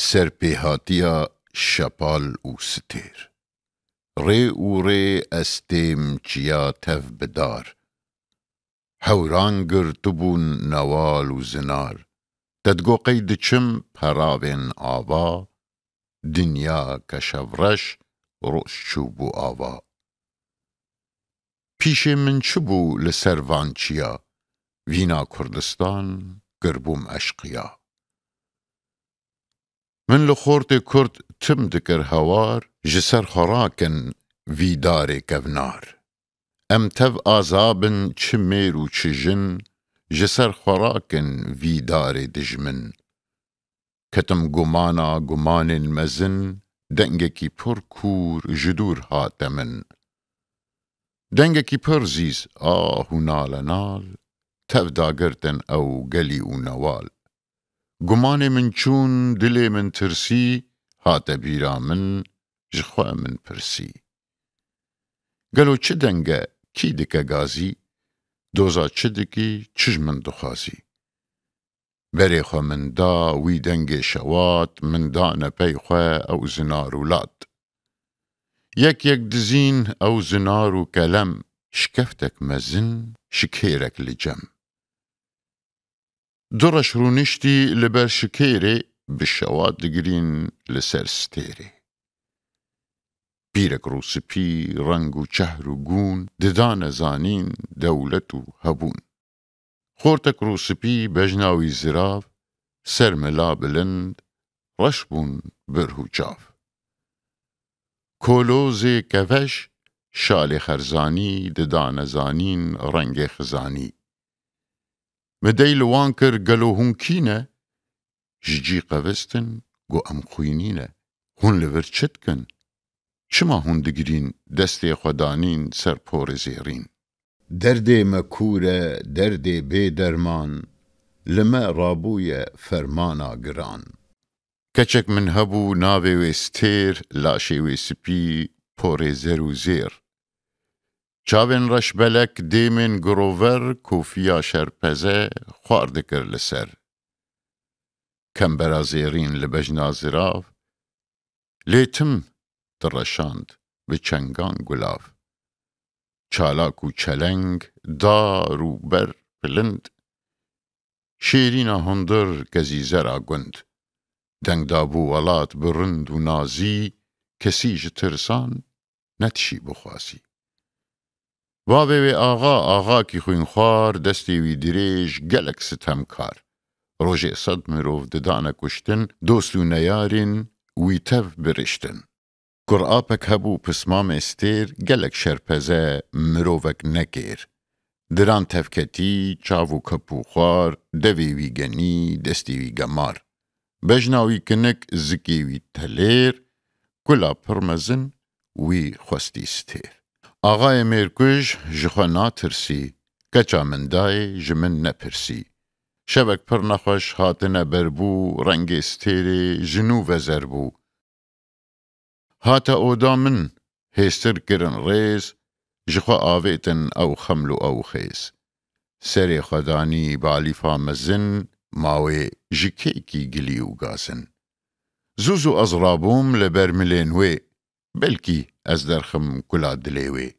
سرپیهاتیا شپال و ستیر ری و ری استیم چیا تف بدار حوران گرتبون نوال و زنار ددگو قید چم پراوین آوا دنیا کشورش روش چوبو آوا پیش من چبو لسروان چیا وینا کردستان گربوم اشقیا من لخورت کرد تم دکر هوار جسر خراکن وی دار کونار ام تف آزابن چه میرو چه جن جسر خراکن وی دار دجمن کتم گمانا گمان مزن دنگکی پر کور جدور هاتمن دنگکی پر زیز آه نال نال تف داگرتن او گلی و نوال گمان من چون دل من ترسی هات بیرا من جخوا من پرسی گلو چه دنگه کی دکه گازی دوزا چه دکی چج من دخوازی بری خو من دا وی دنگ شوات من دانه پی خو او زنار ولاد یک دزین او زنار و کلم شکفتک مزن شکیرک لجم درش رو نشتی لبر شکیره بشوات دگرین لسر ستیره پیرک رو سپی رنگ و چهر و گون ددان زانین دولت و هبون خورتک رو سپی بجناوی زراف سر ملا بلند رشبون برهو چاف کولوز کفش شال خرزانی ددان زانین رنگ خزانی مدیل وانکر گلو هون کینه جی قوستن گو ام خوینینه هون لور چت کن چما هون دگرین دست خدانین سر پور زیرین درد مکوره درد بی درمان لما رابوی فرمانا گران کچک من هبو ناوی وستیر لاشی وسپی پور زر و زیر چاوین رش بلک دیمن گروور کوفیا شرپزه خوارد کر لسر کم برازیرین لبجنا زراف لیتم درشاند به چنگان گلاف چالاک و چلنگ دار و بر بلند شیرینا هندر گزی زرا گند دنگ دابو ولات برند و نازی کسی جترسان نتشی بخواسی واوی آغا کی خوین خوار دستی وی دریج گلک ستم کار روژه صد مروف ددانه کشتن دوستو نیارین وی تف برشتن قرآپک هبو پسمام استیر گلک شرپزه مروفک نکیر دران تفکتی چاوو کپو خوار دوی وی گنی دستی وی گمار بجناوی کنک زکی وی تلیر گلا پرمزن وی خواستی ستیر آغای میرکوش جخوا ناترسی کچا من دای جمن نپرسی شبک پر نخوش هاتنه بربو رنگ ستیری جنو وزربو هاتا اودا من هستر کرن ریز جخوا آویتن او خملو او خیز سری خدانی بالیفا مزن ماوی جکیکی گلیو گازن زوزو از رابوم لبر ملینوی بلکی از درخم کلا دلیوی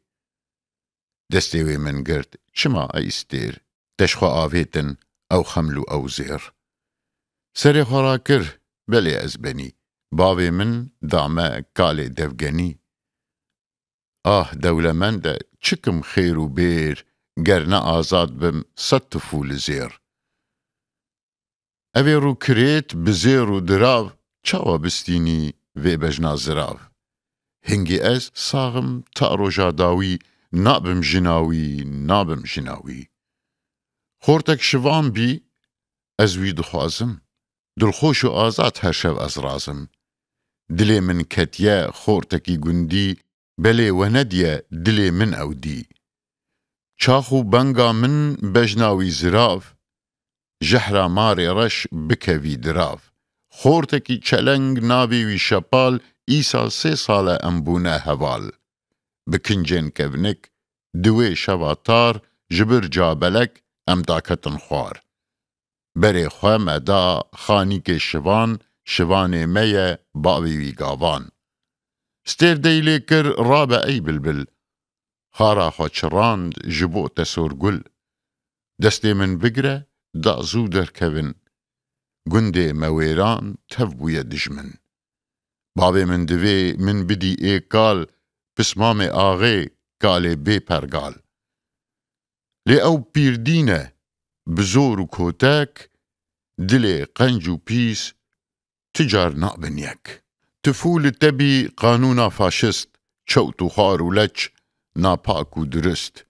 دستیوی من گرد چما ایستیر تشخوا آویتن او خملو او زیر سری خورا کر بلی از بنی باوی من دامه کال دفگنی دوله من ده چکم خیر و بیر گرنه آزاد بم ست فول زیر اوی رو کریت بزیر و دراو چاوا بستینی وی بجنا زراو هنگی از ساغم تا روژا داوی نابم جناوی خورتک شوام بی از وی دخوازم دلخوش و آزاد هر شو از رازم دلی من کتیه خورتکی گندی بلی و ندیه دلی من او دی چاخو بنگا من بجناوی زراف جهرا ماری رش بکوی دراف خورتکی چلنگ ناوی وی شپال ایسا 3 ساله امبونه هوال بکنجن کونک دوی شواتار جبر جابلک ام داکتن خوار بری خواه مدا خانی که شوان شوانê me ye bavê wî gavan. Stêr deylê kir rabe ey bilbil, xara xwe çirand ji bo te sorgul. Destê min bigire, da zû derkevin, gundê me wêran tev bûye dijmin. Bavê min divê min bidî ê kal, pismamê axê kalê bê pergal. Lê ew pîrdîn e, bi zor û kotek, dilê qenc û pîs, ti car nabin yek. Tifû li te bî qanûna faşist, çewt û xwar û leç, napak û durist.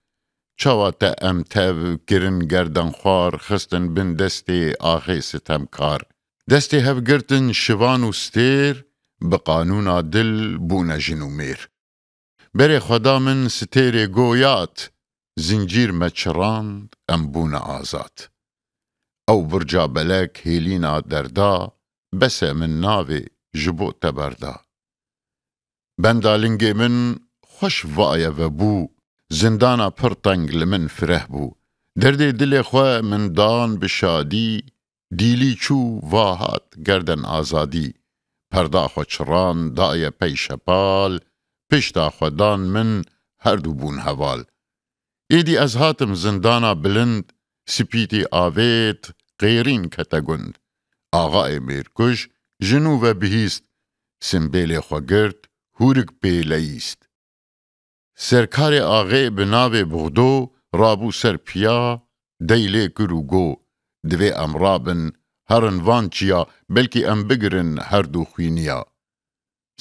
Çawa te em tev kirin gerdanxwar, xistin bin destê axê sitemkar. Destê hevgirtin şivan û stêr, bi qanûna dil bûne jin û mêr. Berê xweda min stêrê goyat, zincîr me çirand, em bûne azad. Ew birca belek hêlîna derda, besê min navê ji bo te berda. Benda lingê min xweş vaye vebû, zindana pir teng li min fireh bû. Derdê dilê xwe min dan bi şadî, dîlî çû vahat gerden azadî. Perda xwe çiran daye pey şepal, pişta xwedan min her du bûn heval. Êdî ez hatim zindana bilind, spîtê avêt qêrîn kete gund. Axayê mêrkuj ji nû ve bihîst, simbêlê xwe girt hûrik pê leyîst. Serkarê axê bi navê Bixdo rabû ser piya, deylê kir û go. Divê em rabin herin van çiya, belkî em bigirin her du xwîniya.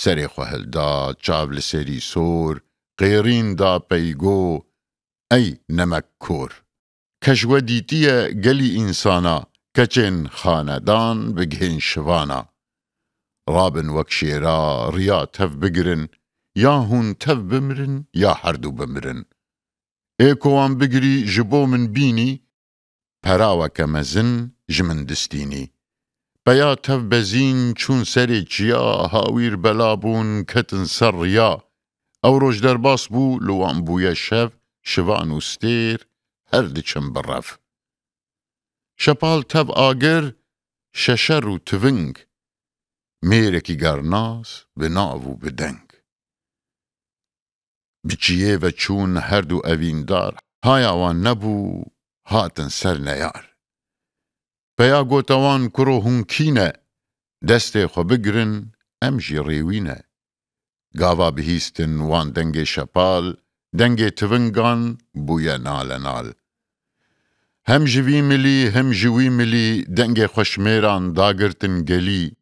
Serê xwe hilda, çav li serî sor, qêrîn da peygo, ey nemek kor. Keşwe dîtiye gelî însana, keçên xanedan bigihên şivana. Rabin wek şêra, riya tev bigirin, ya hûn tev bimirin, ya her du bimirin. Ê ku wan bigirî ji bo min bînî, peraweke mezin ji min distînî. Peya tev bezîn çûn serê çiya, hawîr bela bûn ketin ser riya. Ew roj derbas bû, li wan bûye şev, şivan û stêr her diçin bi rev. Şepal tev agir, şeşer û tiving, mêrekî gernas bi nav û bi deng. Bi çiyê ve çûn her du evîndar, haya wan nebû, hatin ser neyar. Peya gote wan kuro hûnkîne, destê xwe bigirin, em jî rêwîne. Gava bihîstin wan dengê şepal, dengê tivingan bûye nalenal. Hem ji vî milî, hem ji wî milî, dengê xweşmêran dagirtin gelî.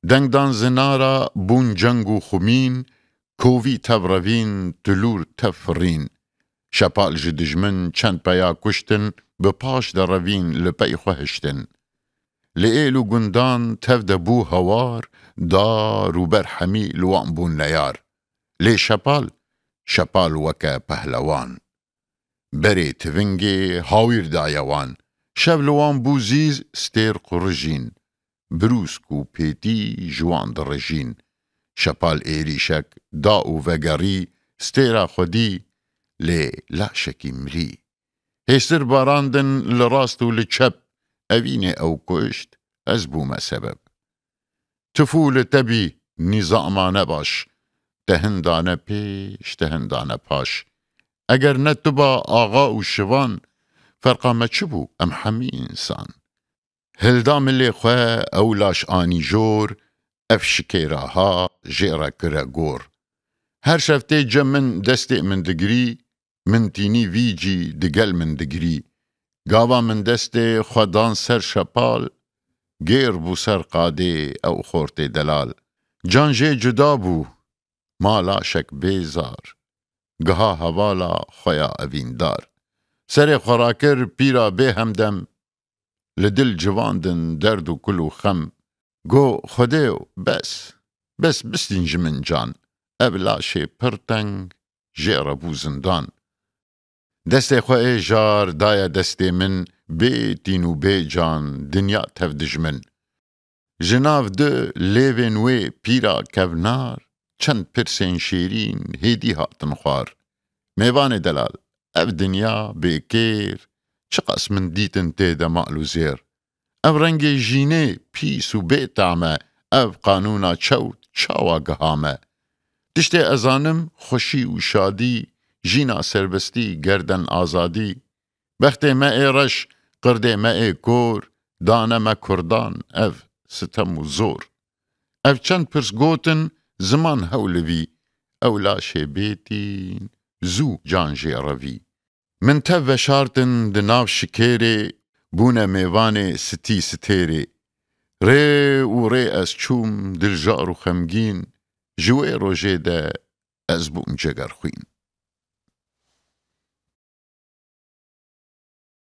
Dengdan zinara bûn ceng û xumîn, kovî tev revîn, tilûr tev firîn. Şepal ji dijmin çend peya kuştin, bi paş de revîn li pey xwe hiştin. Li êl û gundan tev de bû hewar, dar û berhemî li wan bûn neyar. Lê şepal weke pehlewan. Berê tivingê hawîr daye wan. Şev li wan bû zîz, stêr qurijîn. Birûsk û pêtî ji wan dirijîn. Şepal êrîşek da û vegerî, stêra xwedî, lê laşekî mirî. Hêstir barandin li rast û li çep, evînê ew kuşt, ez bûme sebeb. Tifû li te bî, nîzama nebaş, te hindane pêş, te hindane paş. Eger ne tu ba axa û şivan, ferqa me çi bû, em hemî însan. Hilda milê xwe ew laş anî jor, ev şikêraha jê re kire gor. Her şev tê cem min destê min digirî, min tînî vî cî digel min digirî. Gava min destê xwedan ser şepal, gêr bû ser qadê ew xortê delal. Can jê cuda bû, ma laşek bêzar, giha hevala xweya evîndar. Serê xwe rakir pîra bê hemdem, li dil civandin derd û kul û xem. Go xwedêyo bes bistîn ji min can, ev laşê pir teng jê re bû zindan. Destê xwe ê jar daye destê min, bê tîn û bê can dinya tev dijmin. Ji nav du lêvên wê pîra kevnar, çend pirsên şêrîn hêdî hatin xwar. Mêvanê delal, ev dinya bêkêr, çi qas min dîtin tê de mal û zêr. Ev rengê jînê pîs û bêtame, ev qanûna çewt çawa gihame. Tiştê ezanim xoşî û şadî, jîna serbestî gerden azadî. Bextê me ê reş, qirdê me ê kor, dane me Kurdan, ev sitem û zor. Ev çend pirs gotin, ziman hewlivî, ew laşê bêtîn, zû can jê revî. Min tev veşartin di nav şikêrê, bûne mêvanê stî stêrê. Rê û rê ez çûm diljar û xemgîn, ji wê rojê de ez bûm cegerxwîn.